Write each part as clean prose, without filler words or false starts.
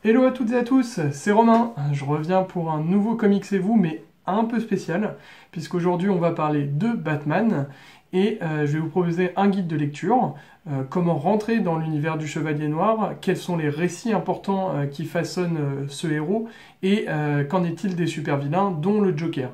Hello à toutes et à tous, c'est Romain. Je reviens pour un nouveau Comics et vous, mais un peu spécial, puisqu'aujourd'hui on va parler de Batman, et je vais vous proposer un guide de lecture, comment rentrer dans l'univers du Chevalier Noir, quels sont les récits importants qui façonnent ce héros, et qu'en est-il des super-vilains, dont le Joker.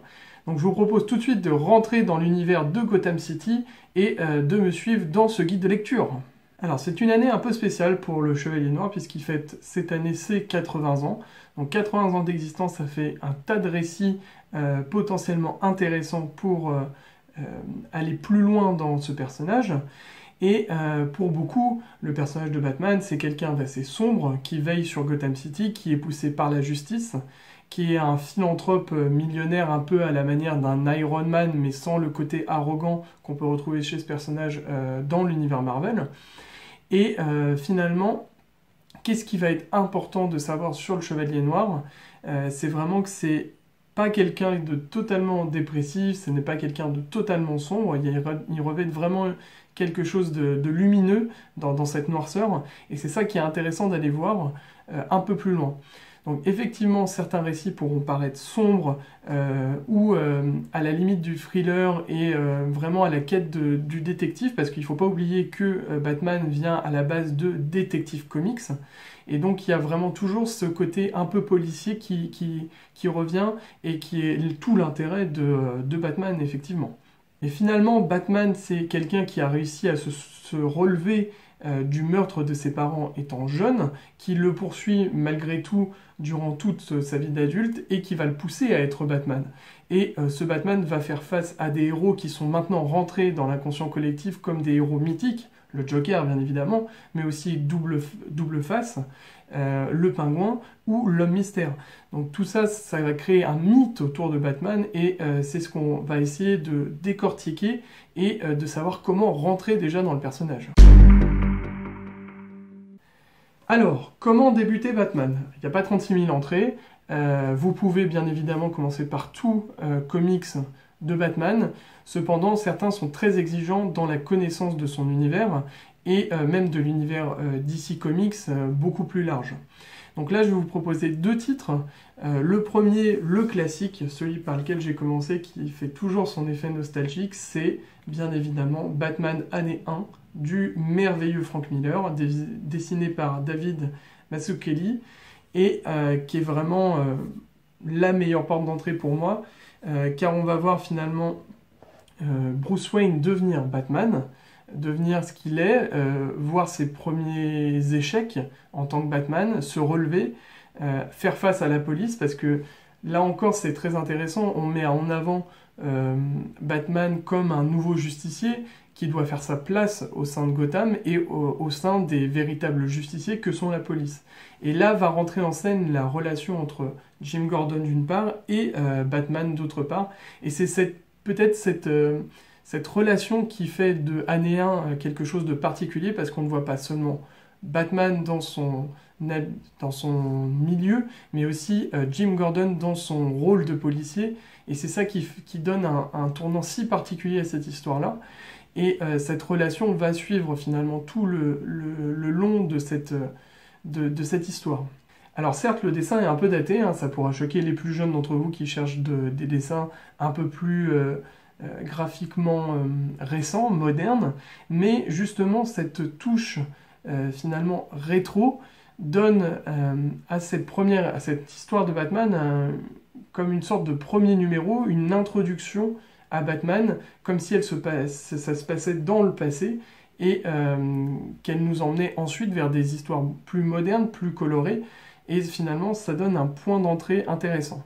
Donc je vous propose tout de suite de rentrer dans l'univers de Gotham City, et de me suivre dans ce guide de lecture. Alors, c'est une année un peu spéciale pour le Chevalier Noir, puisqu'il fête cette année ses 80 ans. Donc 80 ans d'existence, ça fait un tas de récits potentiellement intéressants pour aller plus loin dans ce personnage. Et pour beaucoup, le personnage de Batman, c'est quelqu'un d'assez sombre, qui veille sur Gotham City, qui est poussé par la justice, qui est un philanthrope millionnaire un peu à la manière d'un Iron Man, mais sans le côté arrogant qu'on peut retrouver chez ce personnage dans l'univers Marvel. Et finalement, qu'est-ce qui va être important de savoir sur le Chevalier Noir? C'est vraiment que c'est pas quelqu'un de totalement dépressif, ce n'est pas quelqu'un de totalement sombre, il revêt vraiment quelque chose de lumineux dans cette noirceur, et c'est ça qui est intéressant d'aller voir un peu plus loin. Donc effectivement, certains récits pourront paraître sombres ou à la limite du thriller et vraiment à la quête du détective, parce qu'il ne faut pas oublier que Batman vient à la base de Detective Comics, et donc il y a vraiment toujours ce côté un peu policier qui revient et qui est tout l'intérêt de Batman, effectivement. Et finalement, Batman, c'est quelqu'un qui a réussi à se relever du meurtre de ses parents étant jeune, qui le poursuit malgré tout durant toute sa vie d'adulte et qui va le pousser à être Batman. Et ce Batman va faire face à des héros qui sont maintenant rentrés dans l'inconscient collectif comme des héros mythiques, le Joker bien évidemment, mais aussi Double Face, le Pingouin ou l'Homme Mystère. Donc tout ça, ça va créer un mythe autour de Batman et c'est ce qu'on va essayer de décortiquer et de savoir comment rentrer déjà dans le personnage. Alors, comment débuter Batman? Il n'y a pas 36 000 entrées. Vous pouvez bien évidemment commencer par tout comics de Batman. Cependant, certains sont très exigeants dans la connaissance de son univers et même de l'univers DC Comics beaucoup plus large. Donc là, je vais vous proposer deux titres. Le premier, le classique, celui par lequel j'ai commencé, qui fait toujours son effet nostalgique, c'est bien évidemment Batman année 1 du merveilleux Frank Miller, dessiné par David Mazzucchelli, et qui est vraiment la meilleure porte d'entrée pour moi, car on va voir finalement Bruce Wayne devenir Batman, devenir ce qu'il est, voir ses premiers échecs en tant que Batman, se relever, faire face à la police, parce que là encore c'est très intéressant, on met en avant Batman comme un nouveau justicier qui doit faire sa place au sein de Gotham et au sein des véritables justiciers que sont la police. Et là va rentrer en scène la relation entre Jim Gordon d'une part et Batman d'autre part, et c'est peut-être cette relation qui fait de année 1 quelque chose de particulier, parce qu'on ne voit pas seulement Batman dans son milieu, mais aussi Jim Gordon dans son rôle de policier, et c'est ça qui donne un tournant si particulier à cette histoire-là, et cette relation va suivre finalement tout le long de cette histoire. Alors certes, le dessin est un peu daté, hein, ça pourra choquer les plus jeunes d'entre vous qui cherchent des dessins un peu plus graphiquement récents, modernes, mais justement cette touche finalement rétro donne à cette histoire de Batman comme une sorte de premier numéro, une introduction à Batman, comme si ça se passait dans le passé, et qu'elle nous emmenait ensuite vers des histoires plus modernes, plus colorées, et finalement ça donne un point d'entrée intéressant.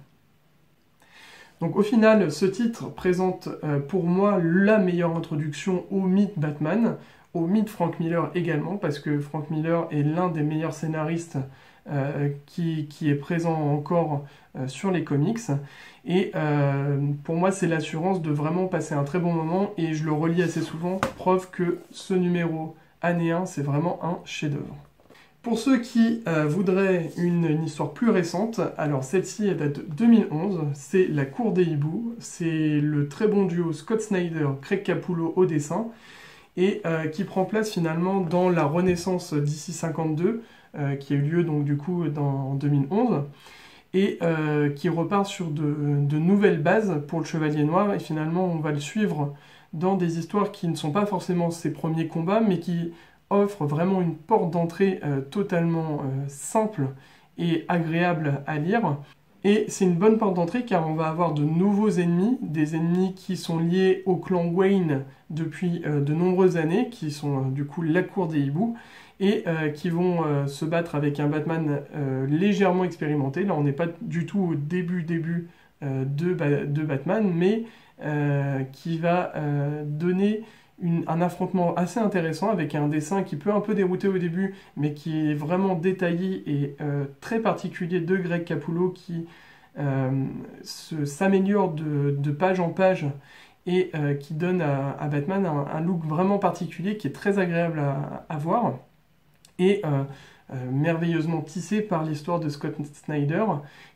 Donc au final, ce titre présente pour moi la meilleure introduction au mythe Batman, au mythe Frank Miller également, parce que Frank Miller est l'un des meilleurs scénaristes qui est présent encore sur les comics, et pour moi c'est l'assurance de vraiment passer un très bon moment, et je le relis assez souvent, preuve que ce numéro année 1 c'est vraiment un chef-d'œuvre. Pour ceux qui voudraient une histoire plus récente, alors celle-ci elle date de 2011, c'est La Cour des Hiboux, c'est le très bon duo Scott Snyder, Craig Capullo au dessin, et qui prend place finalement dans la Renaissance DC 52, qui a eu lieu donc du coup en 2011, et qui repart sur de nouvelles bases pour le Chevalier Noir, et finalement on va le suivre dans des histoires qui ne sont pas forcément ses premiers combats, mais qui offrent vraiment une porte d'entrée totalement simple et agréable à lire. Et c'est une bonne porte d'entrée car on va avoir de nouveaux ennemis, des ennemis qui sont liés au clan Wayne depuis de nombreuses années, qui sont du coup la cour des hiboux, et qui vont se battre avec un Batman légèrement expérimenté. Là on n'est pas du tout au début de Batman, mais qui va donner un affrontement assez intéressant avec un dessin qui peut un peu dérouter au début, mais qui est vraiment détaillé et très particulier de Greg Capullo, qui s'améliore de page en page et qui donne à Batman un look vraiment particulier qui est très agréable à voir et merveilleusement tissé par l'histoire de Scott Snyder,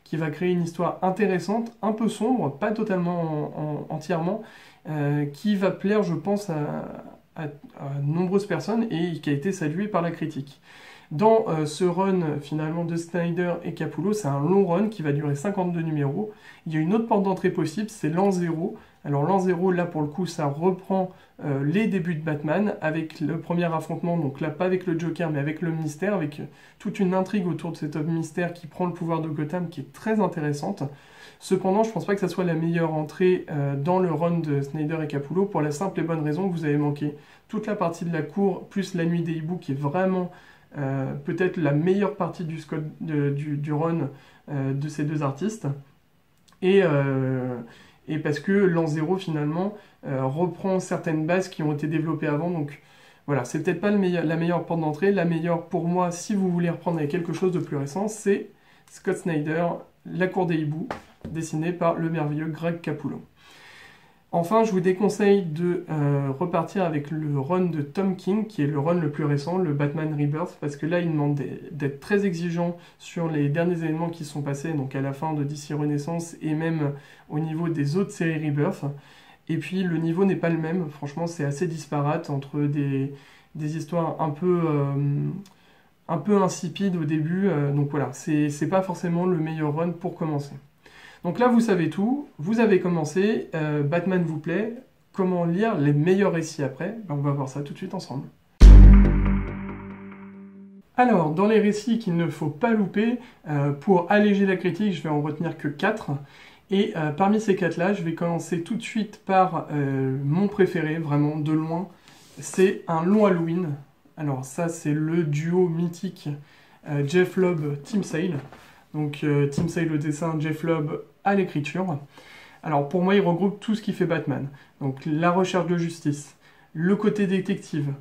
qui va créer une histoire intéressante, un peu sombre, pas totalement entièrement, qui va plaire, je pense, à nombreuses personnes et qui a été salué par la critique. Dans ce run, finalement, de Snyder et Capullo, c'est un long run qui va durer 52 numéros. Il y a une autre porte d'entrée possible, c'est l'an 0. Alors l'an 0, là, pour le coup, ça reprend les débuts de Batman, avec le premier affrontement, donc là, pas avec le Joker, mais avec le Mystère, avec toute une intrigue autour de cet homme mystère qui prend le pouvoir de Gotham, qui est très intéressante. Cependant, je pense pas que ça soit la meilleure entrée dans le run de Snyder et Capullo, pour la simple et bonne raison que vous avez manqué toute la partie de la cour, plus la nuit des hiboux, qui est vraiment peut-être la meilleure partie du run de ces deux artistes. Et parce que l'an 0 finalement reprend certaines bases qui ont été développées avant, donc voilà, c'est peut-être pas la meilleure porte d'entrée. La meilleure pour moi, si vous voulez reprendre avec quelque chose de plus récent, c'est Scott Snyder, La Cour des Hiboux, dessiné par le merveilleux Greg Capullo. Enfin, je vous déconseille de repartir avec le run de Tom King, qui est le run le plus récent, le Batman Rebirth, parce que là, il demande d'être très exigeant sur les derniers événements qui sont passés, donc à la fin de DC Renaissance, et même au niveau des autres séries Rebirth. Et puis, le niveau n'est pas le même, franchement, c'est assez disparate entre des histoires un peu insipides au début, donc voilà, c'est pas forcément le meilleur run pour commencer. Donc là, vous savez tout, vous avez commencé, Batman vous plaît, comment lire les meilleurs récits après? On va voir ça tout de suite ensemble. Alors, dans les récits qu'il ne faut pas louper, pour alléger la critique, je vais en retenir que 4. Et parmi ces 4-là, je vais commencer tout de suite par mon préféré, vraiment de loin. C'est un long Halloween. Alors ça, c'est le duo mythique Jeph Loeb-Tim Sale. Donc Tim Sale au dessin, Jeph Loeb à l'écriture. Alors pour moi, il regroupe tout ce qui fait Batman. Donc la recherche de justice, le côté détective,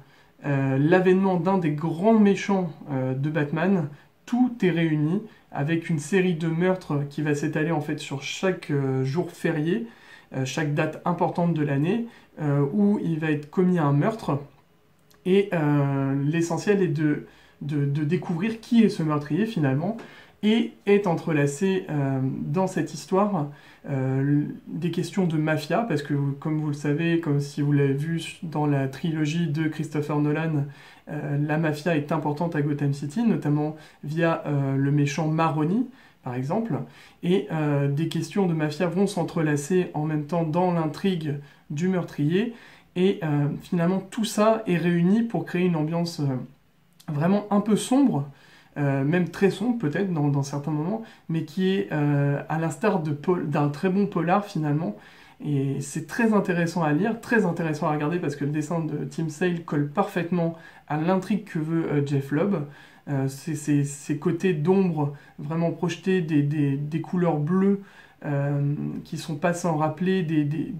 l'avènement d'un des grands méchants de Batman, tout est réuni avec une série de meurtres qui va s'étaler en fait sur chaque jour férié, chaque date importante de l'année, où il va être commis un meurtre. Et l'essentiel est de découvrir qui est ce meurtrier finalement, et est entrelacé dans cette histoire des questions de mafia, parce que comme vous le savez, comme si vous l'avez vu dans la trilogie de Christopher Nolan, la mafia est importante à Gotham City, notamment via le méchant Maroni, par exemple, et des questions de mafia vont s'entrelacer en même temps dans l'intrigue du meurtrier, et finalement tout ça est réuni pour créer une ambiance vraiment un peu sombre, même très sombre peut-être dans certains moments, mais qui est à l'instar d'un très bon polar finalement. Et c'est très intéressant à lire, très intéressant à regarder, parce que le dessin de Tim Sale colle parfaitement à l'intrigue que veut Jeph Loeb. Ces côtés d'ombre vraiment projetés, des couleurs bleues qui sont pas sans rappeler des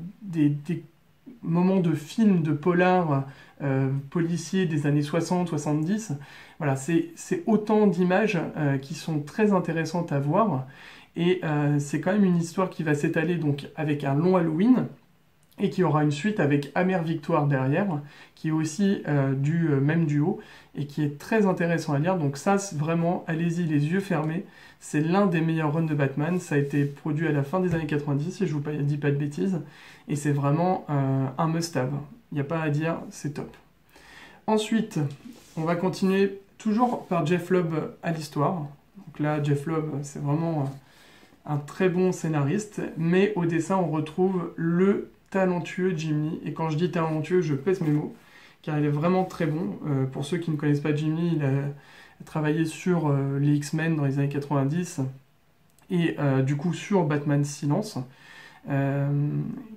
moments de films de polar policiers des années 60-70. Voilà, c'est autant d'images qui sont très intéressantes à voir, et c'est quand même une histoire qui va s'étaler donc avec un long Halloween, et qui aura une suite avec Amère Victoire derrière, qui est aussi du même duo, et qui est très intéressant à lire. Donc ça, vraiment, allez-y les yeux fermés, c'est l'un des meilleurs runs de Batman, ça a été produit à la fin des années 90, si je vous dis pas de bêtises, et c'est vraiment un must-have, il n'y a pas à dire, c'est top. Ensuite, on va continuer toujours par Jeff Loeb à l'histoire. Donc là, Jeff Loeb, c'est vraiment un très bon scénariste, mais au dessin, on retrouve le talentueux Jim Lee. Et quand je dis talentueux, je pèse mes mots, car il est vraiment très bon. Pour ceux qui ne connaissent pas Jim Lee, il a travaillé sur les X-Men dans les années 90, et du coup sur Batman Silence,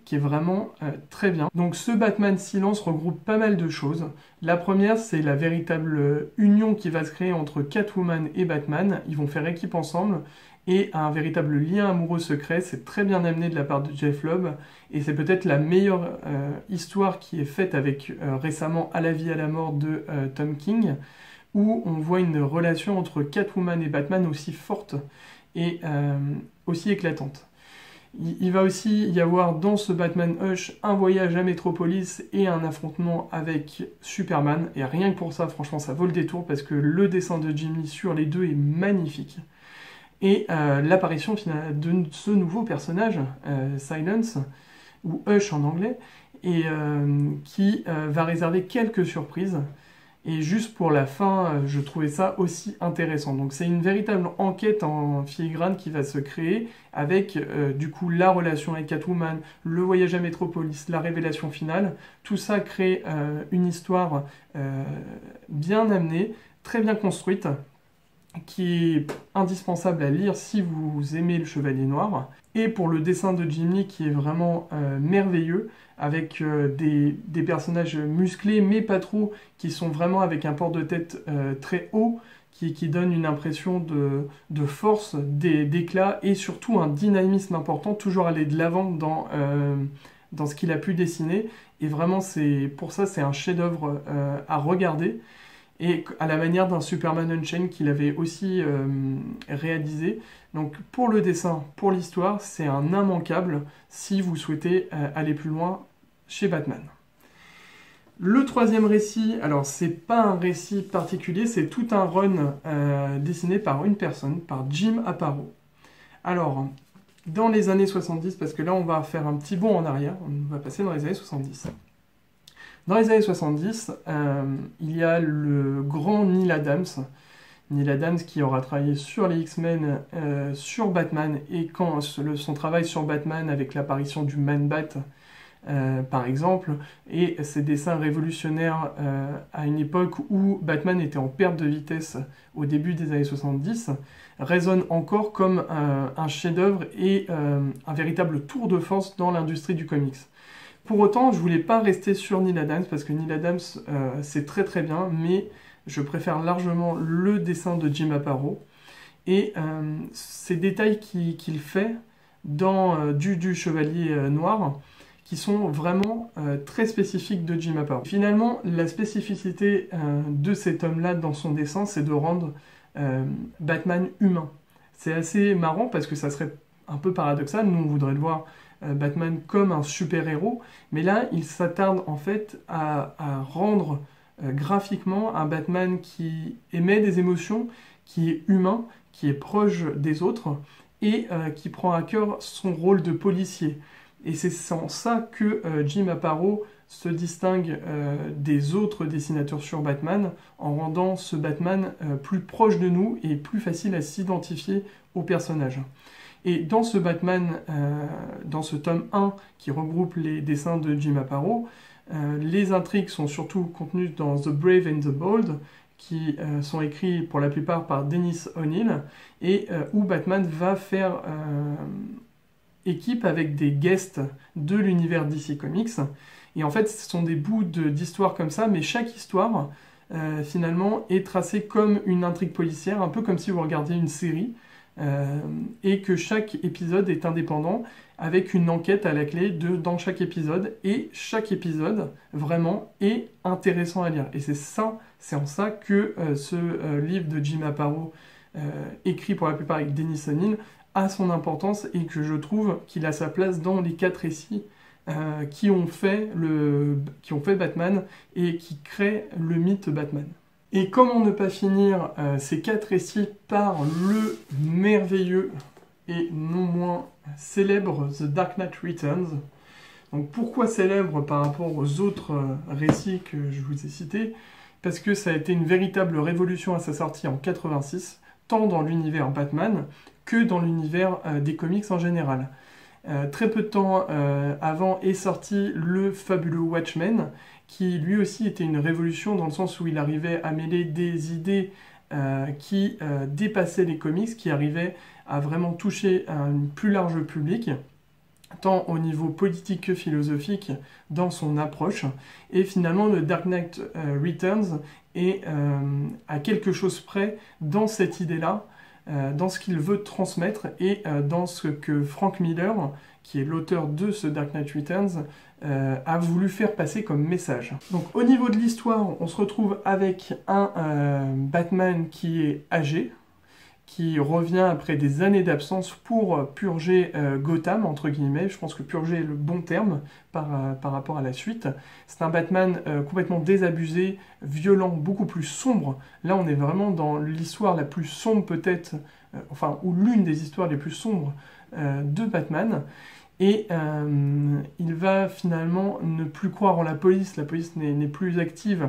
qui est vraiment très bien. Donc ce Batman Silence regroupe pas mal de choses. La première, c'est la véritable union qui va se créer entre Catwoman et Batman. Ils vont faire équipe ensemble, et un véritable lien amoureux secret. C'est très bien amené de la part de Jeff Loeb, et c'est peut-être la meilleure histoire qui est faite avec récemment À la vie à la mort de Tom King, où on voit une relation entre Catwoman et Batman aussi forte et aussi éclatante. Il va aussi y avoir dans ce Batman Hush un voyage à Metropolis et un affrontement avec Superman, et rien que pour ça, franchement, ça vaut le détour, parce que le dessin de Jim Lee sur les deux est magnifique. Et l'apparition finale de ce nouveau personnage, Silence, ou Hush en anglais, et qui va réserver quelques surprises. Et juste pour la fin, je trouvais ça aussi intéressant. Donc c'est une véritable enquête en filigrane qui va se créer, avec du coup la relation avec Catwoman, le voyage à Metropolis, la révélation finale. Tout ça crée une histoire bien amenée, très bien construite, qui est indispensable à lire si vous aimez le Chevalier Noir. Et pour le dessin de Jim Lee, qui est vraiment merveilleux, avec des personnages musclés, mais pas trop, qui sont vraiment avec un port de tête très haut, qui donne une impression de force, d'éclat, et surtout un dynamisme important, toujours aller de l'avant dans ce qu'il a pu dessiner. Et vraiment, pour ça, c'est un chef-d'œuvre à regarder. Et à la manière d'un Superman Unchained qu'il avait aussi réalisé. Donc pour le dessin, pour l'histoire, c'est un immanquable si vous souhaitez aller plus loin chez Batman. Le troisième récit, alors c'est pas un récit particulier, c'est tout un run dessiné par une personne, par Jim Aparo. Alors, dans les années 70, parce que là on va faire un petit bond en arrière, on va passer dans les années 70. Dans les années 70, il y a le grand Neal Adams. Neal Adams qui aura travaillé sur les X-Men, sur Batman, et quand son travail sur Batman avec l'apparition du Man-Bat, par exemple, et ses dessins révolutionnaires à une époque où Batman était en perte de vitesse au début des années 70, résonnent encore comme un chef-d'œuvre et un véritable tour de force dans l'industrie du comics. Pour autant, je voulais pas rester sur Neal Adams, parce que Neal Adams, c'est très très bien, mais je préfère largement le dessin de Jim Aparo. Et ces détails qu'il fait dans du Chevalier Noir, qui sont vraiment très spécifiques de Jim Aparo. Finalement, la spécificité de cet homme-là dans son dessin, c'est de rendre Batman humain. C'est assez marrant, parce que ça serait un peu paradoxal, nous on voudrait le voir Batman comme un super-héros, mais là il s'attarde en fait à rendre graphiquement un Batman qui émet des émotions, qui est humain, qui est proche des autres, et qui prend à cœur son rôle de policier. Et c'est en ça que Jim Aparo se distingue des autres dessinateurs sur Batman, en rendant ce Batman plus proche de nous et plus facile à s'identifier au personnage. Et dans ce Batman, dans ce tome 1 qui regroupe les dessins de Jim Aparo, les intrigues sont surtout contenues dans The Brave and the Bold, qui sont écrits pour la plupart par Dennis O'Neil, et où Batman va faire équipe avec des guests de l'univers DC Comics. Et en fait, ce sont des bouts d'histoires comme ça, mais chaque histoire, finalement, est tracée comme une intrigue policière, un peu comme si vous regardiez une série, et que chaque épisode est indépendant, avec une enquête à la clé dans chaque épisode, et chaque épisode, vraiment, est intéressant à lire. Et c'est en ça que ce livre de Jim Aparo, écrit pour la plupart avec Dennis O'Neil, a son importance, et que je trouve qu'il a sa place dans les 4 récits qui ont fait Batman, et qui créent le mythe Batman. Et comment ne pas finir ces 4 récits par le merveilleux et non moins célèbre The Dark Knight Returns. Donc pourquoi célèbre par rapport aux autres récits que je vous ai cités? parce que ça a été une véritable révolution à sa sortie en 86, tant dans l'univers Batman que dans l'univers des comics en général. Très peu de temps avant est sorti le fabuleux Watchmen, qui lui aussi était une révolution dans le sens où il arrivait à mêler des idées qui dépassaient les comics, qui arrivaient à vraiment toucher un plus large public, tant au niveau politique que philosophique dans son approche. Et finalement, le Dark Knight Returns est à quelque chose près dans cette idée-là, dans ce qu'il veut transmettre et dans ce que Frank Miller, qui est l'auteur de ce Dark Knight Returns, a voulu faire passer comme message. Donc au niveau de l'histoire, on se retrouve avec un Batman qui est âgé, qui revient après des années d'absence pour purger Gotham, entre guillemets. Je pense que purger est le bon terme par rapport à la suite. C'est un Batman complètement désabusé, violent, beaucoup plus sombre. Là, on est vraiment dans l'histoire la plus sombre peut-être, enfin, ou l'une des histoires les plus sombres de Batman. Et il va finalement ne plus croire en la police n'est plus active.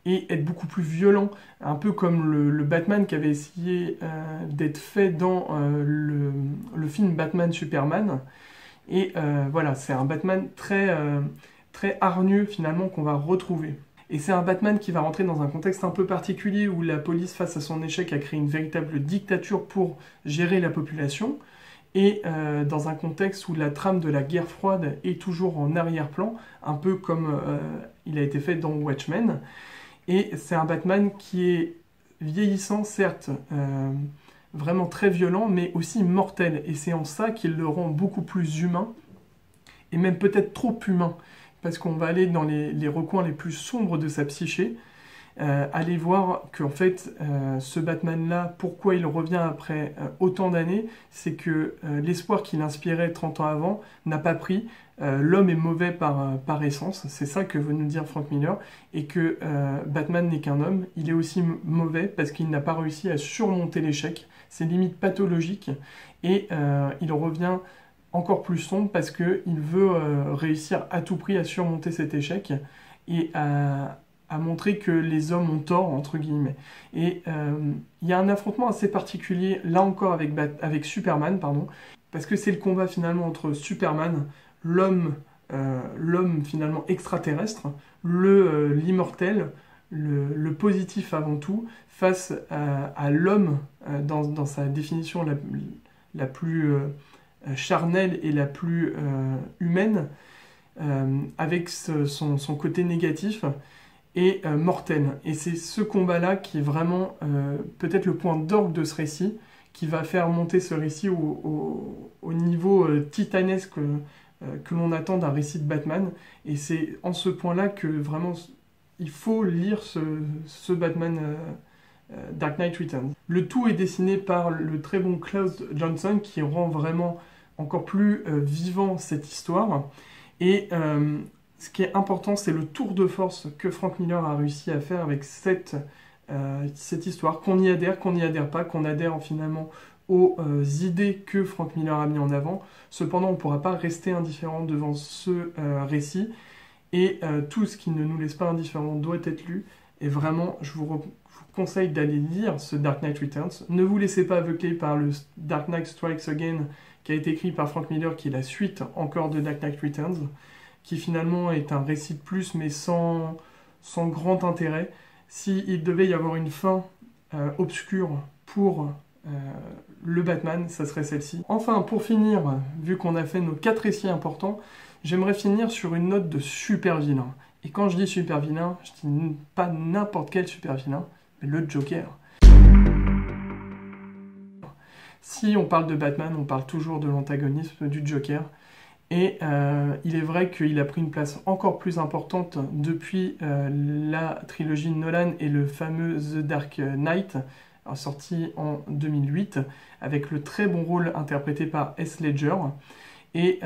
Et être beaucoup plus violent, un peu comme le Batman qui avait essayé d'être fait dans le film Batman-Superman. Et voilà, c'est un Batman très hargneux finalement qu'on va retrouver. Et c'est un Batman qui va rentrer dans un contexte un peu particulier où la police, face à son échec, a créé une véritable dictature pour gérer la population. Et dans un contexte où la trame de la guerre froide est toujours en arrière-plan, un peu comme il a été fait dans Watchmen. Et c'est un Batman qui est vieillissant, certes, vraiment très violent, mais aussi mortel. Et c'est en ça qu'il le rend beaucoup plus humain, et même peut-être trop humain, parce qu'on va aller dans les recoins les plus sombres de sa psyché, aller voir qu'en fait, ce Batman-là, pourquoi il revient après autant d'années, c'est que l'espoir qu'il inspirait 30 ans avant n'a pas pris. L'homme est mauvais par essence, c'est ça que veut nous dire Frank Miller, et que Batman n'est qu'un homme, il est aussi mauvais parce qu'il n'a pas réussi à surmonter l'échec, c'est limite pathologique, et il revient encore plus sombre parce qu'il veut réussir à tout prix à surmonter cet échec, et à montrer que les hommes ont tort, entre guillemets. Et il y a un affrontement assez particulier, là encore avec Superman, pardon, parce que c'est le combat finalement entre Superman, l'homme finalement extraterrestre, l'immortel, le positif avant tout, face à l'homme dans sa définition la plus charnelle et la plus humaine, avec son côté négatif et mortel. Et c'est ce combat-là qui est vraiment peut-être le point d'orgue de ce récit, qui va faire monter ce récit au niveau titanesque que l'on attend d'un récit de Batman. Et c'est en ce point-là que vraiment il faut lire ce Batman Dark Knight Returns. Le tout est dessiné par le très bon Klaus Johnson, qui rend vraiment encore plus vivant cette histoire. Et ce qui est important, c'est le tour de force que Frank Miller a réussi à faire avec cette histoire, qu'on y adhère, qu'on n'y adhère pas, qu'on adhère finalement aux idées que Frank Miller a mis en avant. Cependant, on ne pourra pas rester indifférent devant ce récit, et tout ce qui ne nous laisse pas indifférents doit être lu. Et vraiment, je vous conseille d'aller lire ce Dark Knight Returns. Ne vous laissez pas aveugler par le Dark Knight Strikes Again, qui a été écrit par Frank Miller, qui est la suite encore de Dark Knight Returns, qui finalement est un récit de plus, mais sans grand intérêt. S'il devait y avoir une fin obscure pour le Batman, ça serait celle-ci. Enfin, pour finir, vu qu'on a fait nos 4 récits importants, j'aimerais finir sur une note de super vilain. Et quand je dis super vilain, je dis pas n'importe quel super vilain, mais le Joker. Si on parle de Batman, on parle toujours de l'antagonisme du Joker. Et il est vrai qu'il a pris une place encore plus importante depuis la trilogie de Nolan et le fameux The Dark Knight, sorti en 2008, avec le très bon rôle interprété par Heath Ledger. Et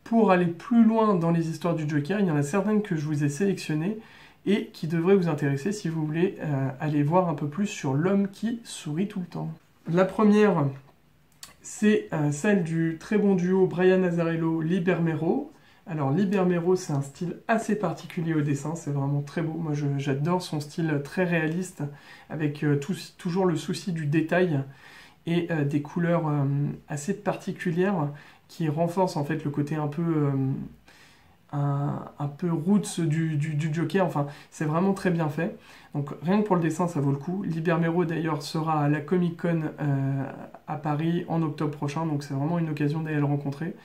pour aller plus loin dans les histoires du Joker, il y en a certaines que je vous ai sélectionnées et qui devraient vous intéresser si vous voulez aller voir un peu plus sur l'homme qui sourit tout le temps. La première, c'est celle du très bon duo Brian Azzarello-Lee Bermero, Alors Libermero, c'est un style assez particulier au dessin, c'est vraiment très beau. Moi j'adore son style très réaliste, avec toujours le souci du détail et des couleurs assez particulières qui renforcent en fait le côté un peu roots du Joker. Enfin, c'est vraiment très bien fait. Donc rien que pour le dessin, ça vaut le coup. Libermero d'ailleurs sera à la Comic Con à Paris en octobre prochain, donc c'est vraiment une occasion d'aller le rencontrer.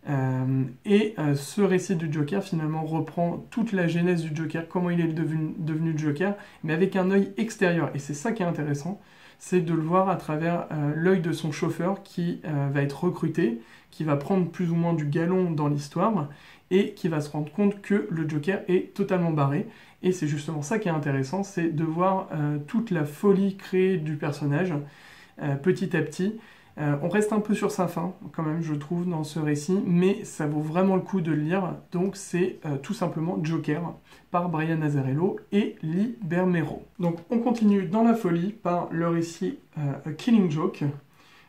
Ce récit du Joker finalement reprend toute la genèse du Joker, comment il est devenu Joker, mais avec un œil extérieur. Et c'est ça qui est intéressant, c'est de le voir à travers l'œil de son chauffeur qui va être recruté, qui va prendre plus ou moins du galon dans l'histoire, et qui va se rendre compte que le Joker est totalement barré. Et c'est justement ça qui est intéressant, c'est de voir toute la folie créée du personnage petit à petit. On reste un peu sur sa fin, quand même, je trouve, dans ce récit, mais ça vaut vraiment le coup de le lire. Donc c'est tout simplement Joker, par Brian Azzarello et Lee Bermero. Donc on continue dans la folie par le récit A Killing Joke,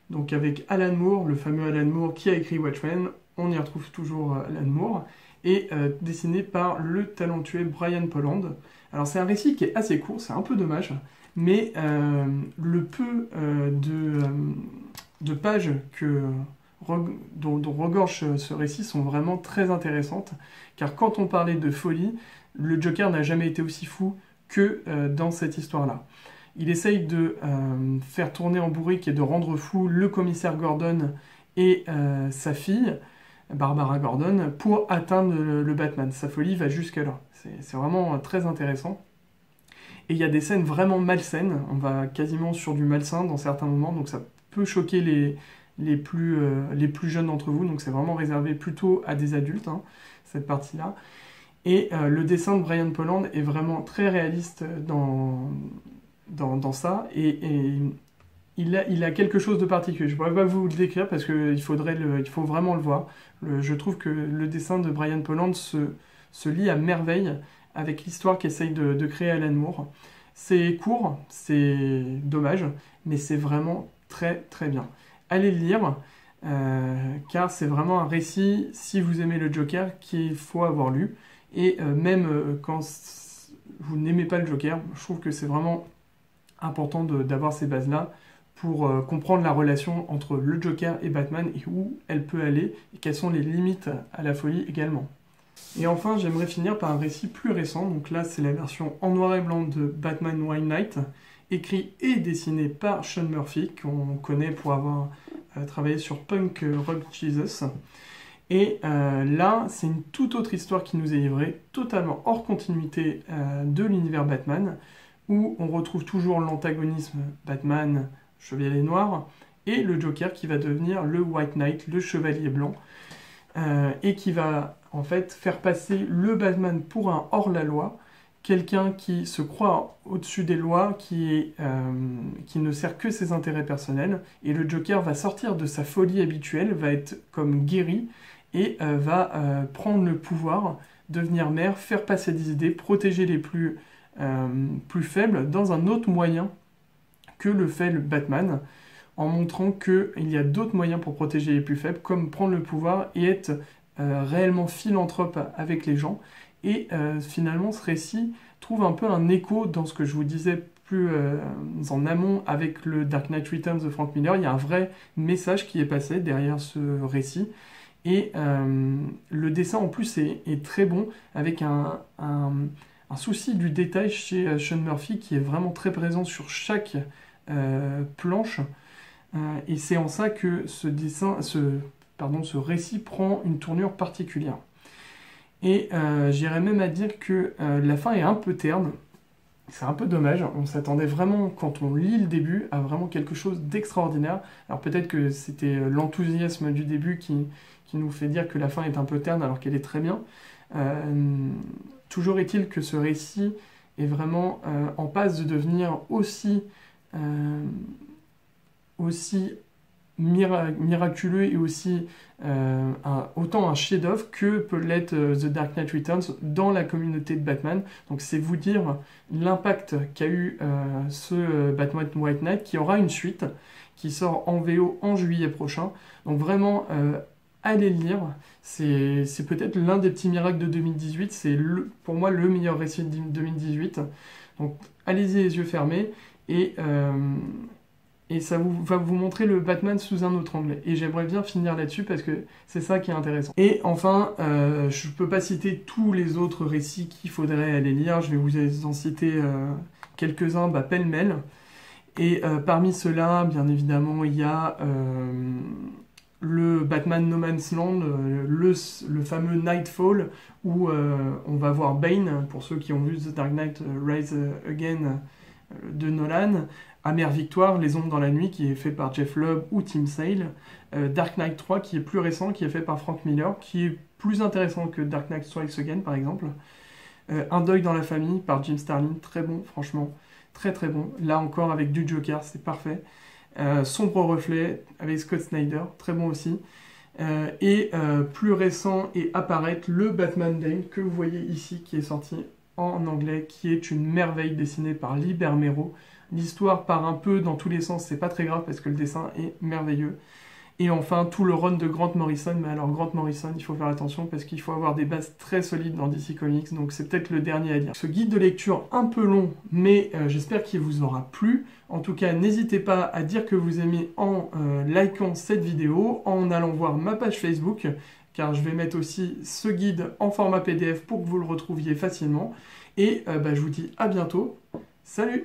donc avec Alan Moore, le fameux Alan Moore qui a écrit Watchmen, on y retrouve toujours Alan Moore, et dessiné par le talentueux Brian Bolland. Alors c'est un récit qui est assez court, c'est un peu dommage, mais le peu de pages dont regorge ce récit sont vraiment très intéressantes, car quand on parlait de folie, le Joker n'a jamais été aussi fou que dans cette histoire-là. Il essaye de faire tourner en bourrique et de rendre fou le commissaire Gordon et sa fille, Barbara Gordon, pour atteindre le Batman. Sa folie va jusqu'à là. C'est vraiment très intéressant. Et il y a des scènes vraiment malsaines, on va quasiment sur du malsain dans certains moments, donc ça peut choquer les plus jeunes d'entre vous, donc c'est vraiment réservé plutôt à des adultes, hein, cette partie-là. Et le dessin de Brian Bolland est vraiment très réaliste dans ça, et il a quelque chose de particulier. Je ne pourrais pas vous le décrire parce qu'il faut vraiment le voir. Je trouve que le dessin de Brian Bolland se lie à merveille avec l'histoire qu'essaye de créer Alan Moore. C'est court, c'est dommage, mais c'est vraiment très très bien. Allez le lire, car c'est vraiment un récit, si vous aimez le Joker, qu'il faut avoir lu. Et même quand vous n'aimez pas le Joker, je trouve que c'est vraiment important d'avoir ces bases-là pour comprendre la relation entre le Joker et Batman et où elle peut aller, et quelles sont les limites à la folie également. Et enfin, j'aimerais finir par un récit plus récent, donc là c'est la version en noir et blanc de Batman White Knight, écrit et dessiné par Sean Murphy, qu'on connaît pour avoir travaillé sur Punk Rock Jesus. Et là, c'est une toute autre histoire qui nous est livrée, totalement hors continuité de l'univers Batman, où on retrouve toujours l'antagonisme Batman, Chevalier Noir, et le Joker qui va devenir le White Knight, le Chevalier Blanc, et qui va en fait faire passer le Batman pour un hors-la-loi, quelqu'un qui se croit au-dessus des lois, qui ne sert que ses intérêts personnels, et le Joker va sortir de sa folie habituelle, va être comme guéri, et va prendre le pouvoir, devenir maire, faire passer des idées, protéger les plus faibles, dans un autre moyen que le fait le Batman, en montrant qu'il y a d'autres moyens pour protéger les plus faibles, comme prendre le pouvoir et être réellement philanthrope avec les gens. Et finalement, ce récit trouve un peu un écho dans ce que je vous disais plus en amont avec le Dark Knight Returns de Frank Miller. Il y a un vrai message qui est passé derrière ce récit. Et le dessin en plus est très bon, avec un souci du détail chez Sean Murphy qui est vraiment très présent sur chaque planche. Et c'est en ça que ce récit prend une tournure particulière. Et j'irais même à dire que la fin est un peu terne. C'est un peu dommage, on s'attendait vraiment, quand on lit le début, à vraiment quelque chose d'extraordinaire. Alors peut-être que c'était l'enthousiasme du début qui nous fait dire que la fin est un peu terne alors qu'elle est très bien. Toujours est-il que ce récit est vraiment en passe de devenir aussi miraculeux et aussi autant un chef-d'œuvre que peut l'être The Dark Knight Returns dans la communauté de Batman. Donc c'est vous dire l'impact qu'a eu ce Batman White Knight, qui aura une suite qui sort en VO en juillet prochain. Donc vraiment allez le lire. C'est peut-être l'un des petits miracles de 2018. C'est pour moi le meilleur récit de 2018. Donc allez-y les yeux fermés et ça va vous montrer le Batman sous un autre angle. Et j'aimerais bien finir là-dessus parce que c'est ça qui est intéressant. Et enfin, je ne peux pas citer tous les autres récits qu'il faudrait aller lire. Je vais vous en citer quelques-uns pêle-mêle. Et parmi ceux-là, bien évidemment, il y a le Batman No Man's Land, le fameux Nightfall, où on va voir Bane, pour ceux qui ont vu The Dark Knight Rise Again de Nolan, Amère Victoire, Les Ombres dans la Nuit, qui est fait par Jeff Lubb ou Tim Sale, Dark Knight 3, qui est plus récent, qui est fait par Frank Miller, qui est plus intéressant que Dark Knight Strikes Again, par exemple. Un deuil dans la famille, par Jim Starlin, très bon, franchement, très très bon. Là encore, avec du Joker, c'est parfait. Sombre reflet, avec Scott Snyder, très bon aussi. Plus récent et apparaître le Batman Dane que vous voyez ici, qui est sorti en anglais, qui est une merveille dessinée par Lee Bermero. L'histoire part un peu dans tous les sens, c'est pas très grave parce que le dessin est merveilleux. Et enfin, tout le run de Grant Morrison. Mais alors, Grant Morrison, il faut faire attention parce qu'il faut avoir des bases très solides dans DC Comics, donc c'est peut-être le dernier à lire. Ce guide de lecture un peu long, mais j'espère qu'il vous aura plu. En tout cas, n'hésitez pas à dire que vous aimez en likant cette vidéo, en allant voir ma page Facebook, car je vais mettre aussi ce guide en format PDF pour que vous le retrouviez facilement. Et je vous dis à bientôt. Salut!